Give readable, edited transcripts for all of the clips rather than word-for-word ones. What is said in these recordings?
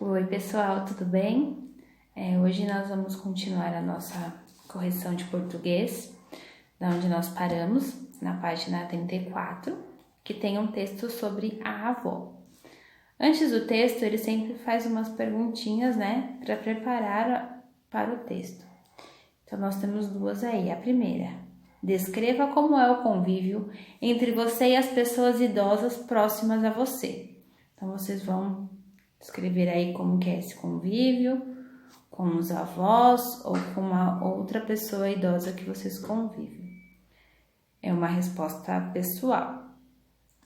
Oi pessoal, tudo bem? Hoje nós vamos continuar a nossa correção de português, da onde nós paramos, na página 34, que tem um texto sobre a avó. Antes do texto, ele sempre faz umas perguntinhas, né, para preparar para o texto. Então nós temos duas aí. A primeira: descreva como é o convívio entre você e as pessoas idosas próximas a você. Então vocês vão escrever aí como que é esse convívio com os avós ou com uma outra pessoa idosa que vocês convivem. É uma resposta pessoal.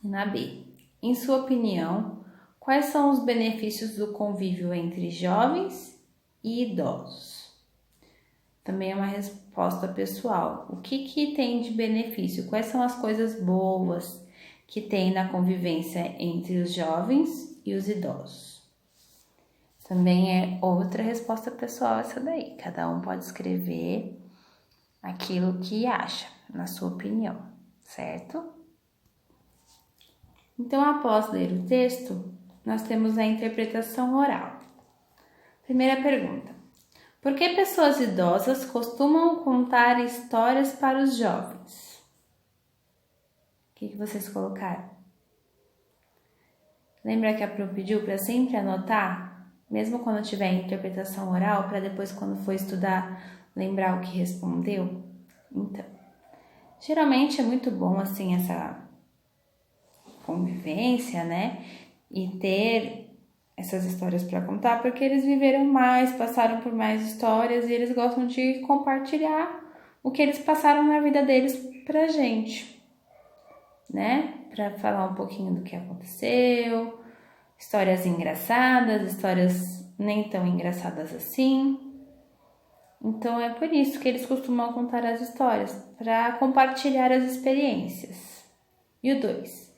Na B, em sua opinião, quais são os benefícios do convívio entre jovens e idosos? Também é uma resposta pessoal. O que tem de benefício? Quais são as coisas boas que tem na convivência entre os jovens e os idosos? Também é outra resposta pessoal essa daí. Cada um pode escrever aquilo que acha, na sua opinião, certo? Então, após ler o texto, nós temos a interpretação oral. Primeira pergunta: por que pessoas idosas costumam contar histórias para os jovens? O que vocês colocaram? Lembra que a Pro pediu para sempre anotar? Mesmo quando tiver interpretação oral, para depois, quando for estudar, lembrar o que respondeu? Então, geralmente é muito bom, assim, essa convivência, né? E ter essas histórias para contar, porque eles viveram mais, passaram por mais histórias e eles gostam de compartilhar o que eles passaram na vida deles pra gente, né? Para falar um pouquinho do que aconteceu, histórias engraçadas, histórias nem tão engraçadas assim. Então é por isso que eles costumam contar as histórias, para compartilhar as experiências. E o 2.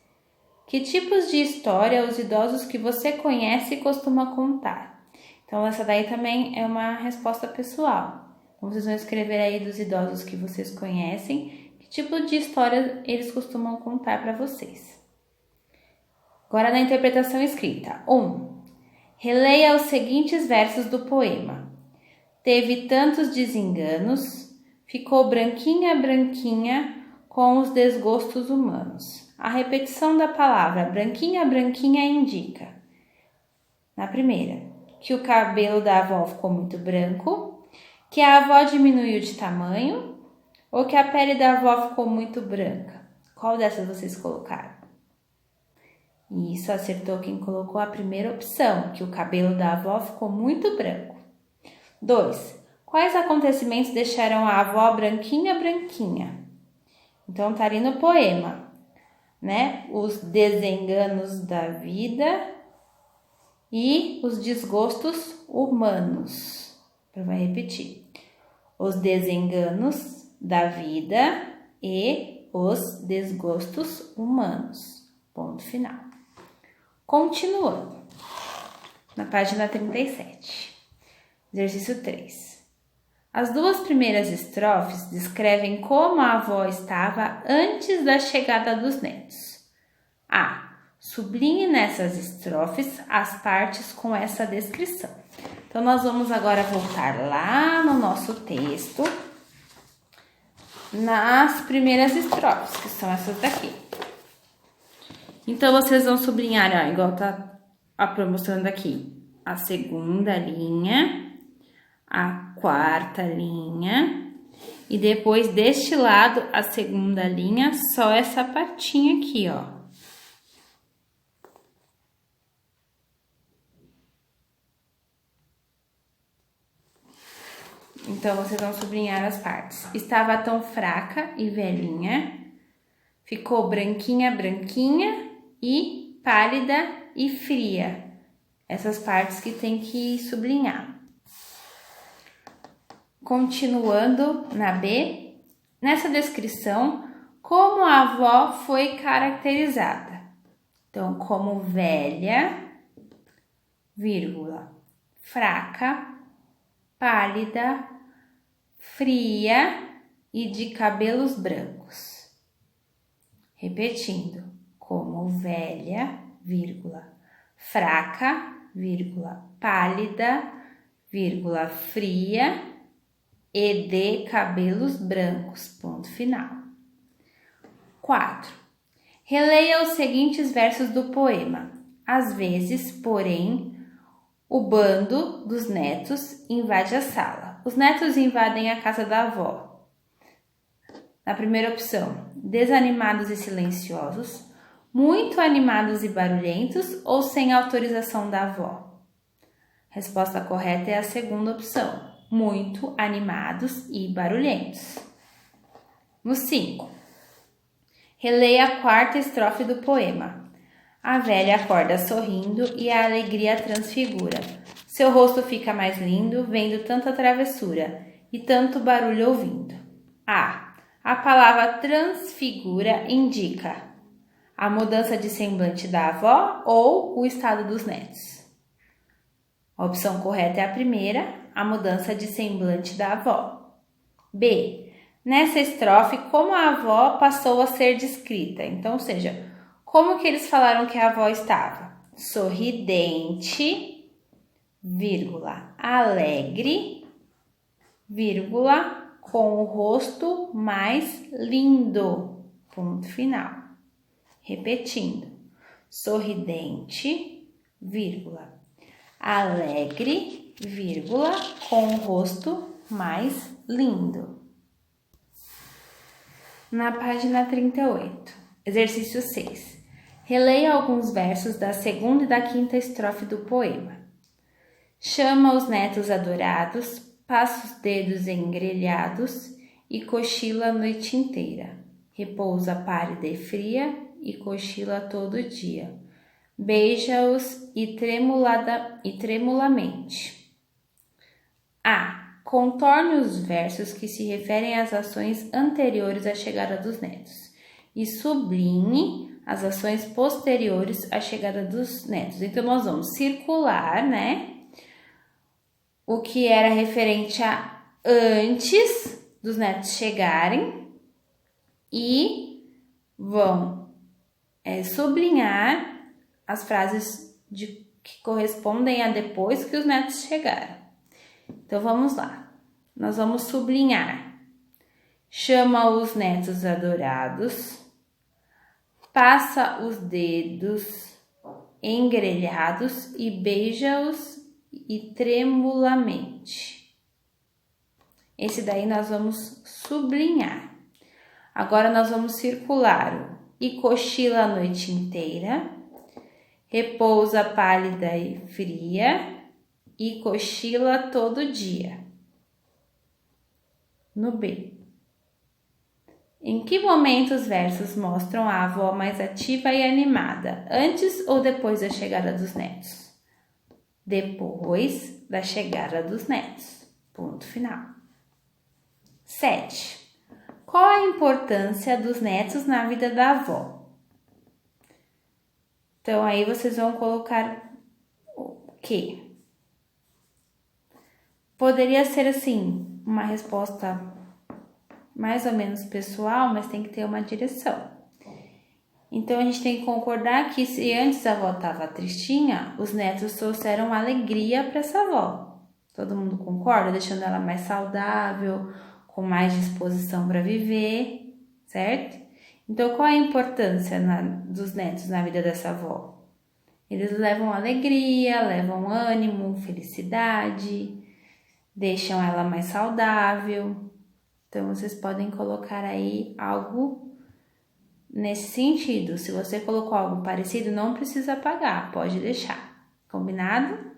Que tipos de história os idosos que você conhece costumam contar? Então essa daí também é uma resposta pessoal. Então vocês vão escrever aí dos idosos que vocês conhecem, que tipo de história eles costumam contar para vocês. Agora na interpretação escrita. 1. Releia os seguintes versos do poema. Teve tantos desenganos, ficou branquinha, branquinha, com os desgostos humanos. A repetição da palavra branquinha, branquinha indica, na primeira, que o cabelo da avó ficou muito branco, que a avó diminuiu de tamanho ou que a pele da avó ficou muito branca. Qual dessas vocês colocaram? Isso, acertou quem colocou a primeira opção, que o cabelo da avó ficou muito branco. 2. Quais acontecimentos deixaram a avó branquinha, branquinha? Então, tá ali no poema, né? Os desenganos da vida e os desgostos humanos. Vai repetir. Os desenganos da vida e os desgostos humanos. Ponto final. Continuando, na página 37, exercício 3. As duas primeiras estrofes descrevem como a avó estava antes da chegada dos netos. A. Sublinhe nessas estrofes as partes com essa descrição. Então, nós vamos agora voltar lá no nosso texto, nas primeiras estrofes, que são essas daqui. Então, vocês vão sublinhar, ó, igual tá mostrando aqui, a segunda linha, a quarta linha, e depois deste lado, a segunda linha, só essa partinha aqui, ó. Então, vocês vão sublinhar as partes. Estava tão fraca e velhinha, ficou branquinha, branquinha, e pálida e fria. Essas partes que tem que sublinhar. Continuando na B, nessa descrição, como a avó foi caracterizada? Então, como velha, vírgula, fraca, pálida, fria e de cabelos brancos. Repetindo, como velha, vírgula, fraca, vírgula, pálida, vírgula, fria e de cabelos brancos, ponto final. 4. Releia os seguintes versos do poema. Às vezes, porém, o bando dos netos invade a sala. Os netos invadem a casa da avó. Na primeira opção, desanimados e silenciosos, muito animados e barulhentos ou sem autorização da avó? Resposta correta é a segunda opção, muito animados e barulhentos. No 5. Releia a quarta estrofe do poema. A velha acorda sorrindo e a alegria transfigura. Seu rosto fica mais lindo, vendo tanta travessura e tanto barulho ouvindo. A palavra transfigura indica a mudança de semblante da avó ou o estado dos netos? A opção correta é a primeira, a mudança de semblante da avó. B. Nessa estrofe, como a avó passou a ser descrita? Então, ou seja, como que eles falaram que a avó estava? Sorridente, vírgula, alegre, vírgula, com o rosto mais lindo, ponto final. Repetindo, sorridente, vírgula, alegre, vírgula, com o rosto mais lindo. Na página 38, exercício 6. Releia alguns versos da segunda e da quinta estrofe do poema. Chama os netos adorados, passa os dedos engrelhados e cochila a noite inteira. Repousa pálida e fria e cochila todo dia. Beija-os e tremulamente. Contorne os versos que se referem às ações anteriores à chegada dos netos e sublinhe as ações posteriores à chegada dos netos. Então, nós vamos circular, né? O que era referente a antes dos netos chegarem e vão sublinhar as frases que correspondem a depois que os netos chegaram. Então, vamos lá. Nós vamos sublinhar. Chama os netos adorados, passa os dedos engrelhados e beija-os e tremulamente. Esse daí nós vamos sublinhar. Agora nós vamos circular e cochila a noite inteira, repousa pálida e fria e cochila todo dia. No B. Em que momento os versos mostram a avó mais ativa e animada, antes ou depois da chegada dos netos? Depois da chegada dos netos. Ponto final. 7. Qual a importância dos netos na vida da avó? Então, aí vocês vão colocar o quê? Poderia ser assim, uma resposta mais ou menos pessoal, mas tem que ter uma direção. Então, a gente tem que concordar que se antes a avó estava tristinha, os netos trouxeram alegria para essa avó. Todo mundo concorda? Deixando ela mais saudável, com mais disposição para viver, certo? Então, qual é a importância dos netos na vida dessa avó? Eles levam alegria, levam ânimo, felicidade, deixam ela mais saudável. Então, vocês podem colocar aí algo nesse sentido. Se você colocou algo parecido, não precisa apagar, pode deixar. Combinado?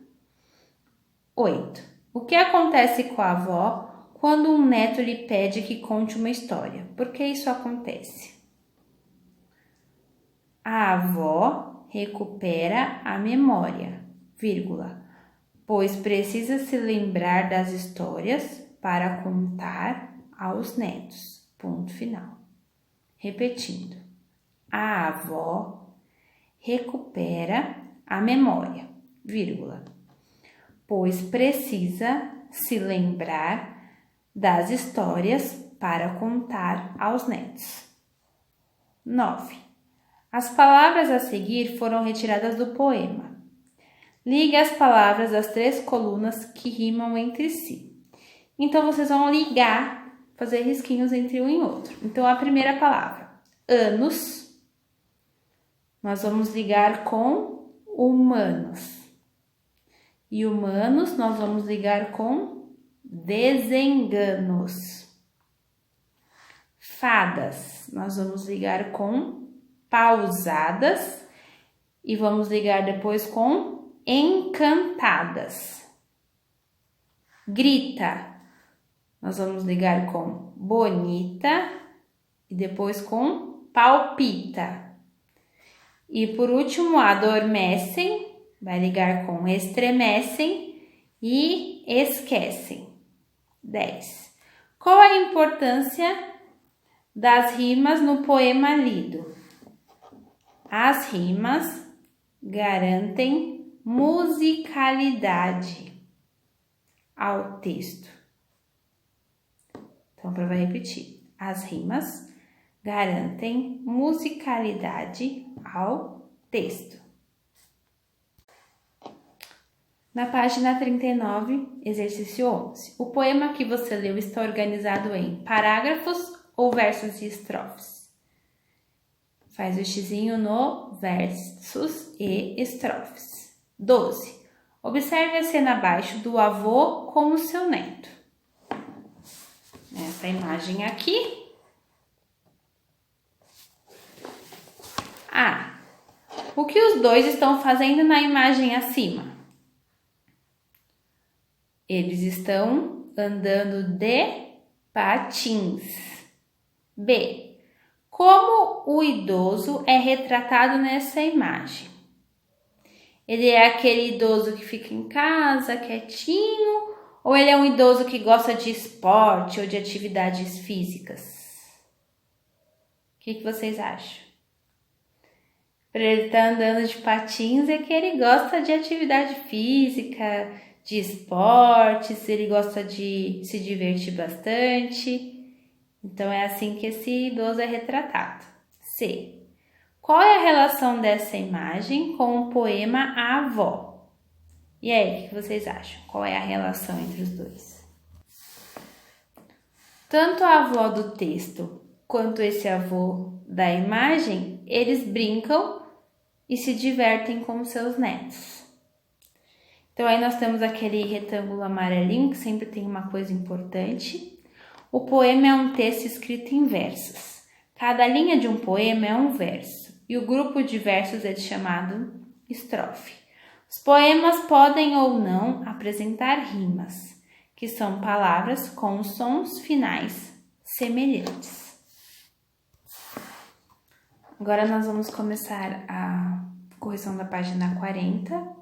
8. O que acontece com a avó quando um neto lhe pede que conte uma história? Por que isso acontece? A avó recupera a memória, vírgula, pois precisa se lembrar das histórias para contar aos netos. Ponto final. Repetindo. A avó recupera a memória, vírgula, pois precisa se lembrar das histórias para contar aos netos. 9. As palavras a seguir foram retiradas do poema. Ligue as palavras das 3 colunas que rimam entre si. Então, vocês vão ligar, fazer risquinhos entre um e outro. Então, a primeira palavra, anos, nós vamos ligar com humanos. E humanos, nós vamos ligar com desenganos. Fadas, nós vamos ligar com pausadas e vamos ligar depois com encantadas. Grita, nós vamos ligar com bonita e depois com palpita. E por último, adormecem, vai ligar com estremecem e esquecem. 10. Qual a importância das rimas no poema lido? As rimas garantem musicalidade ao texto. Então, para repetir. As rimas garantem musicalidade ao texto. Na página 39, exercício 11. O poema que você leu está organizado em parágrafos ou versos e estrofes? Faz o xizinho no versos e estrofes. 12. Observe a cena abaixo do avô com o seu neto. Essa imagem aqui. O que os dois estão fazendo na imagem acima? Eles estão andando de patins. B. Como o idoso é retratado nessa imagem? Ele é aquele idoso que fica em casa, quietinho, ou ele é um idoso que gosta de esporte ou de atividades físicas? O que vocês acham? Para ele estar andando de patins é que ele gosta de atividade física, de esportes, ele gosta de se divertir bastante. Então, é assim que esse idoso é retratado. C. Qual é a relação dessa imagem com o poema A Avó? E aí, o que vocês acham? Qual é a relação entre os dois? Tanto a avó do texto quanto esse avô da imagem, eles brincam e se divertem com seus netos. Então, aí nós temos aquele retângulo amarelinho, que sempre tem uma coisa importante. O poema é um texto escrito em versos. Cada linha de um poema é um verso, e o grupo de versos é chamado estrofe. Os poemas podem ou não apresentar rimas, que são palavras com sons finais semelhantes. Agora nós vamos começar a correção da página 40,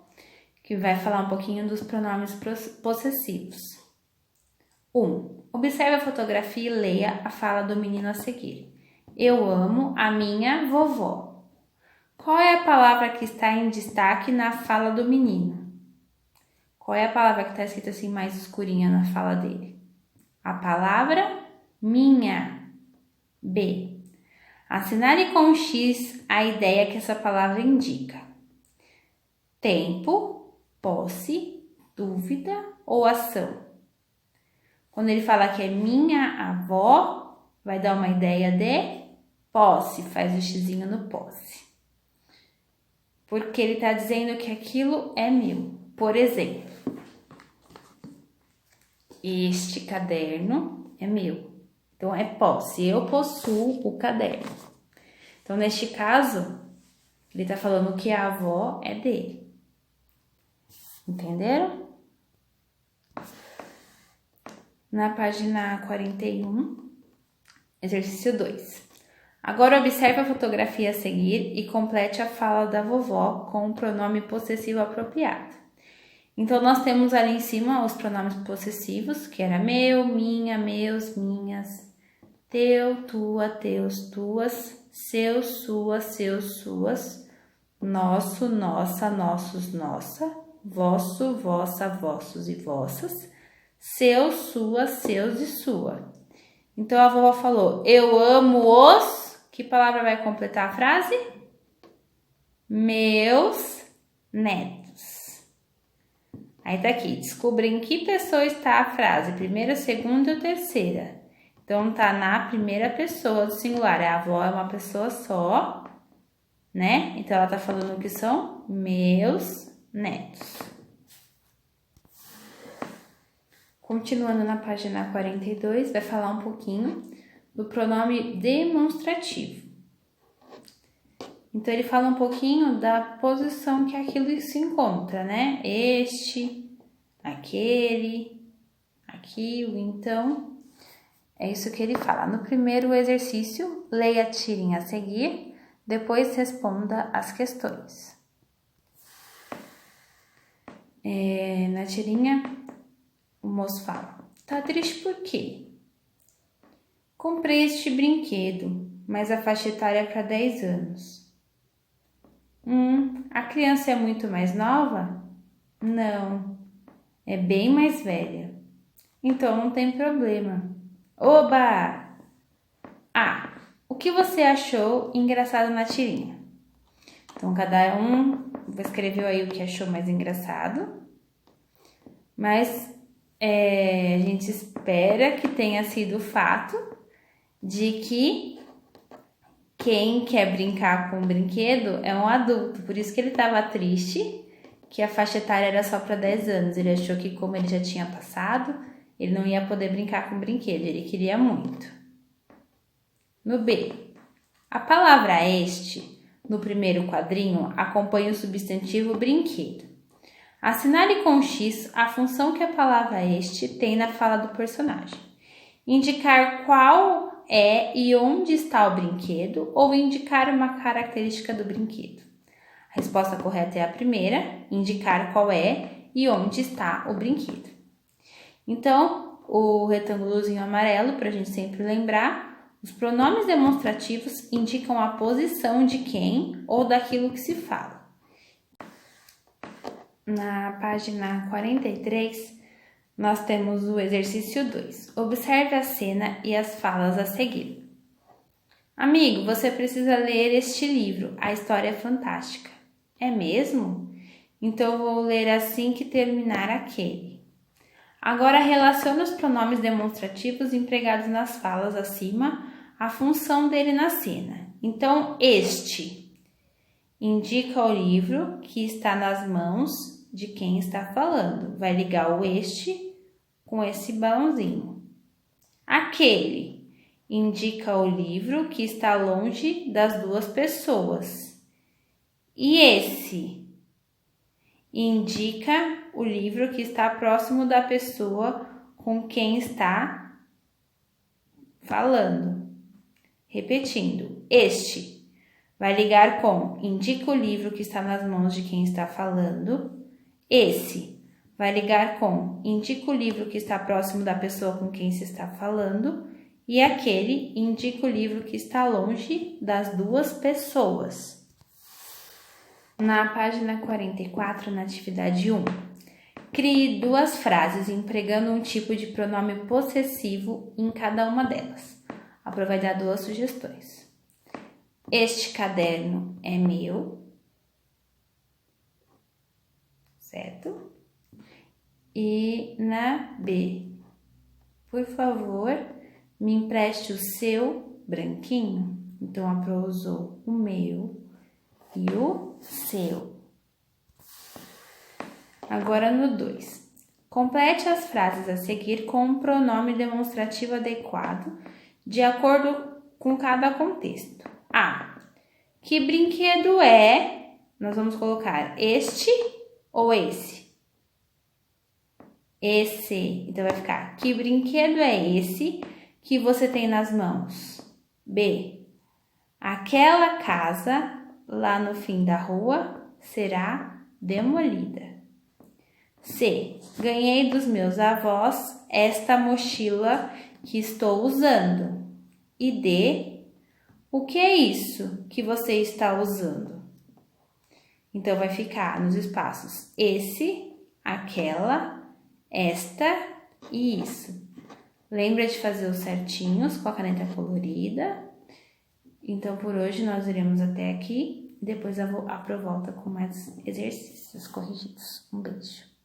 que vai falar um pouquinho dos pronomes possessivos. 1. Observe a fotografia e leia a fala do menino a seguir. Eu amo a minha vovó. Qual é a palavra que está em destaque na fala do menino? Qual é a palavra que está escrita assim mais escurinha na fala dele? A palavra minha. B. Assinale com X a ideia que essa palavra indica. Tempo, posse, dúvida ou ação. Quando ele fala que é minha avó, vai dar uma ideia de posse, faz o xizinho no posse. Porque ele está dizendo que aquilo é meu. Por exemplo, este caderno é meu. Então, é posse. Eu possuo o caderno. Então, neste caso, ele está falando que a avó é dele. Entenderam? Na página 41, exercício 2. Agora, observe a fotografia a seguir e complete a fala da vovó com o pronome possessivo apropriado. Então, nós temos ali em cima os pronomes possessivos, que era meu, minha, meus, minhas, teu, tua, teus, tuas, seu, sua, seus, suas, nosso, nossa, nossos, nossa, vosso, vossa, vossos e vossas, seu, sua, seus e sua. Então, a vovó falou, eu amo os... Que palavra vai completar a frase? Meus netos. Aí tá aqui, descubra em que pessoa está a frase, primeira, segunda ou terceira. Então tá na primeira pessoa do singular, a avó é uma pessoa só, né? Então ela tá falando que são meus netos. Continuando na página 42, vai falar um pouquinho do pronome demonstrativo. Então ele fala um pouquinho da posição que aquilo se encontra, né? Este, aquele, aquilo. Então é isso que ele fala. No primeiro exercício, leia a tirinha a seguir, depois responda as questões. Na tirinha, o moço fala: tá triste por quê? Comprei este brinquedo, mas a faixa etária é para 10 anos. A criança é muito mais nova? Não, é bem mais velha. Então não tem problema. Oba! O que você achou engraçado na tirinha? Então cada um escreveu aí o que achou mais engraçado. Mas a gente espera que tenha sido o fato de que quem quer brincar com o brinquedo é um adulto. Por isso que ele estava triste, que a faixa etária era só para 10 anos. Ele achou que como ele já tinha passado, ele não ia poder brincar com o brinquedo. Ele queria muito. No B, a palavra este, no primeiro quadrinho, acompanha o substantivo brinquedo. Assinale com X a função que a palavra este tem na fala do personagem. Indicar qual é e onde está o brinquedo ou indicar uma característica do brinquedo. A resposta correta é a primeira, indicar qual é e onde está o brinquedo. Então, o retângulozinho amarelo, para a gente sempre lembrar, os pronomes demonstrativos indicam a posição de quem ou daquilo que se fala. Na página 43, nós temos o exercício 2. Observe a cena e as falas a seguir. Amigo, você precisa ler este livro, A História é Fantástica. É mesmo? Então vou ler assim que terminar aquele. Agora relacione os pronomes demonstrativos empregados nas falas acima à função dele na cena. Então, este indica o livro que está nas mãos de quem está falando. Vai ligar o este com esse balãozinho. Aquele indica o livro que está longe das duas pessoas. E esse indica o livro que está próximo da pessoa com quem está falando. Repetindo, este vai ligar com indica o livro que está nas mãos de quem está falando. Esse vai ligar com indica o livro que está próximo da pessoa com quem se está falando. E aquele indica o livro que está longe das duas pessoas. Na página 44, na atividade 1, crie duas frases empregando um tipo de pronome possessivo em cada uma delas. A prova vai dar duas sugestões. Este caderno é meu. Certo? E na B, por favor, me empreste o seu branquinho. Então, a Pro usou o meu e o seu. Agora no 2. Complete as frases a seguir com um pronome demonstrativo adequado de acordo com cada contexto. Que brinquedo é? Nós vamos colocar este ou esse? Esse. Então vai ficar: que brinquedo é esse que você tem nas mãos? B. Aquela casa lá no fim da rua será demolida. C. Ganhei dos meus avós esta mochila que estou usando. E D. O que é isso que você está usando? Então vai ficar nos espaços esse, aquela, esta e isso. Lembra de fazer os certinhos com a caneta colorida. Então, por hoje, nós iremos até aqui. Depois a Pro volta com mais exercícios corrigidos. Um beijo.